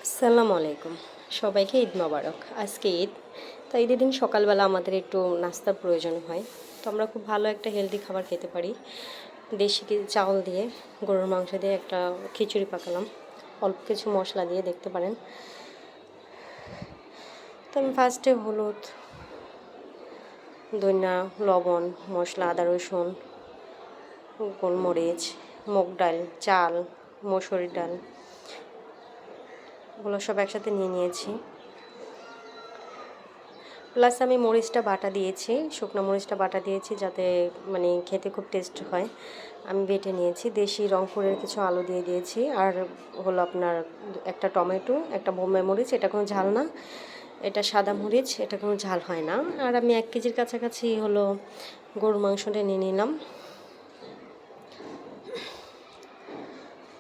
আসসালামু আলাইকুম। সবাইকে ঈদ মোবারক। আজকে ঈদ। তো ঈদের দিন সকালবেলা আমাদের একটু নাস্তার প্রয়োজন হয়। তো আমরা খুব ভালো একটা হেলদি খাবার খেতে পারি। দেশি চাউল দিয়ে গরুর মাংস দিয়ে একটা খিচুড়ি পাকালাম, অল্প কিছু মশলা দিয়ে, দেখতে পারেন। তো আমি ফার্স্টে হলুদ, ধনিয়া, লবণ, মশলা, আদা রসুন, গোলমরিচ, মুগ ডাল, চাল, মসুরির ডাল, ওগুলো সব একসাথে নিয়ে নিয়েছি। প্লাস আমি মরিচটা বাটা দিয়েছি, শুকনো মরিচটা বাটা দিয়েছি যাতে খেতে খুব টেস্ট হয়। আমি বেটে নিয়েছি। দেশি রংপুরের কিছু আলু দিয়ে দিয়েছি, আর হলো আপনার একটা টমেটো, একটা বোম্বাই মরিচ, এটা কোনো ঝাল না, এটা সাদা মরিচ, এটা কোনো ঝাল হয় না। আর আমি 1 কেজির কাছাকাছি হলো গরুর মাংসটা নিয়ে নিলাম।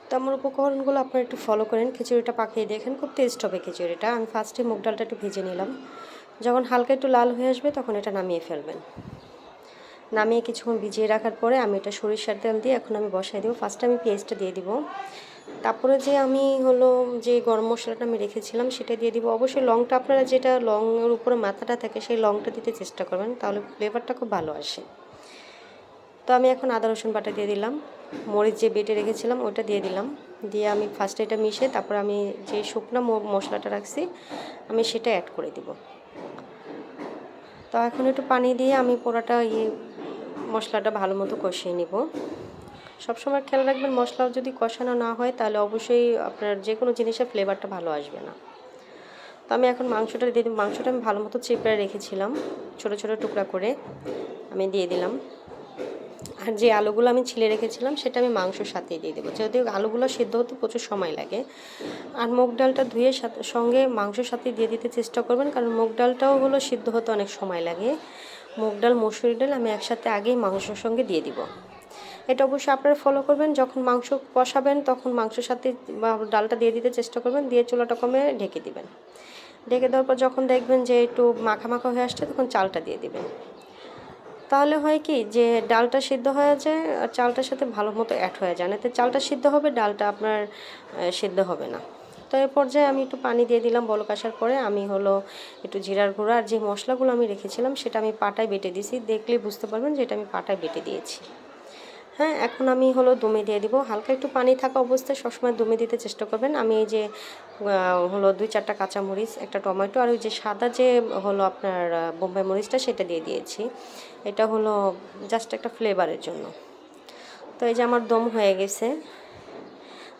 তো আমার উপকরণগুলো আপনারা একটু ফলো করেন, খিচুড়িটা পাকিয়ে দেখেন, খুব টেস্ট হবে খিচুড়িটা। আমি ফার্স্টে মুগ ডালটা একটু ভেজে নিলাম। যখন হালকা একটু লাল হয়ে আসবে তখন এটা নামিয়ে ফেলবেন। নামিয়ে কিছুক্ষণ ভিজিয়ে রাখার পরে আমি এটা সরিষার তেল দিয়ে এখন আমি বসাই দেবো। ফার্স্টে আমি পেঁয়াজটা দিয়ে দিব, তারপরে যে আমি হলো যে গরম মশলাটা আমি রেখেছিলাম সেটা দিয়ে দিব। অবশ্যই লংটা আপনারা যেটা লংয়ের উপরে মাথাটা থাকে সেই লংটা দিতে চেষ্টা করবেন, তাহলে ফ্লেভারটা খুব ভালো আসে। তো আমি এখন আদা রসুন বাটা দিয়ে দিলাম, মরিচ যে বেটে রেখেছিলাম ওটা দিয়ে দিলাম। দিয়ে আমি ফার্স্টে এটা মিশিয়ে তারপর আমি যে শুকনো মশলাটা রাখছি আমি সেটা অ্যাড করে দিব। তো এখন একটু পানি দিয়ে আমি পুরোটা মশলাটা ভালো মতো কষিয়ে নিব। সবসময় খেয়াল রাখবেন মশলা যদি কষানো না হয় তাহলে অবশ্যই আপনার যে কোনো জিনিসের ফ্লেভারটা ভালো আসবে না। তো আমি এখন মাংসটা দিয়ে দিই। মাংসটা আমি ভালো মতো চেপে রেখেছিলাম, ছোটো ছোটো টুকরা করে আমি দিয়ে দিলাম। আর যে আলুগুলো আমি ছিলে রেখেছিলাম সেটা আমি মাংসর সাথে দিয়ে দেবো, যেহেতু আলুগুলো সিদ্ধ হতে প্রচুর সময় লাগে। আর মুগ ডালটা ধুয়ে সঙ্গে মাংসর সাথে দিয়ে দিতে চেষ্টা করবেন, কারণ মুগ ডালটাও হলো সিদ্ধ হতে অনেক সময় লাগে। মুগ ডাল, মসুরি ডাল আমি একসাথে আগেই মাংসর সঙ্গে দিয়ে দিব। এটা অবশ্যই আপনারা ফলো করবেন। যখন মাংস কষাবেন তখন মাংসের সাথে ডালটা দিয়ে দিতে চেষ্টা করবেন, দিয়ে চুলাটা কমে ঢেকে দিবেন। ঢেকে দেওয়ার পর যখন দেখবেন যে একটু মাখা মাখা হয়ে আসছে তখন চালটা দিয়ে দিবেন। তাহলে হয় কি যে ডালটা সিদ্ধ হয়ে যায় আর চালটার সাথে ভালো মতো অ্যাড হয়ে যায়, না তো চালটা সিদ্ধ হবে, ডালটা আপনার সিদ্ধ হবে না। তো এই পর্যায়ে আমি একটু পানি দিয়ে দিলাম। বলক আসার পরে আমি হলো একটু জিরার গুঁড়া আর যে মশলাগুলো আমি রেখেছিলাম সেটা আমি পাটায় বেটে দিয়েছি, দেখলেই বুঝতে পারবেন যে এটা আমি পাটায় বেটে দিয়েছি। হ্যাঁ, এখন আমি হলো দমে দিয়ে দিব। হালকা একটু পানি থাকা অবস্থায় সবসময় দমে দিতে চেষ্টা করবেন। আমি এই যে হলো 2-4টা কাঁচামরিচ, একটা টমেটো আর ওই যে সাদা যে হলো আপনার বোম্বাই মরিচটা সেটা দিয়ে দিয়েছি। এটা হলো জাস্ট একটা ফ্লেভারের জন্য। তো এই যে আমার দম হয়ে গেছে।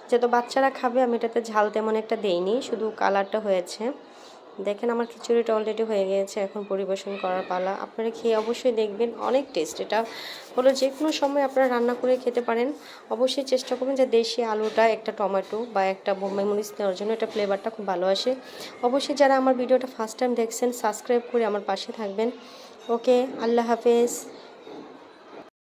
যেহেতু বাচ্চারা খাবে আমি এটাতে ঝাল তেমন একটা দেইনি, শুধু কালারটা হয়েছে। দেখেন আমার খিচুড়িটা অলরেডি হয়ে গিয়েছে, এখন পরিবেশন করার পালা। আপনারা খেয়ে অবশ্যই দেখবেন, অনেক টেস্ট। এটা হলো যে কোনো সময় আপনারা রান্না করে খেতে পারেন। অবশ্যই চেষ্টা করবেন যে দেশি আলুটা, একটা টমেটো বা একটা বোম্বাই মরিচ দেওয়ার জন্য, এটা ফ্লেভারটা খুব ভালো আসে। অবশ্যই যারা আমার ভিডিওটা ফার্স্ট টাইম দেখছেন সাবস্ক্রাইব করে আমার পাশে থাকবেন। ওকে, আল্লাহ হাফেজ।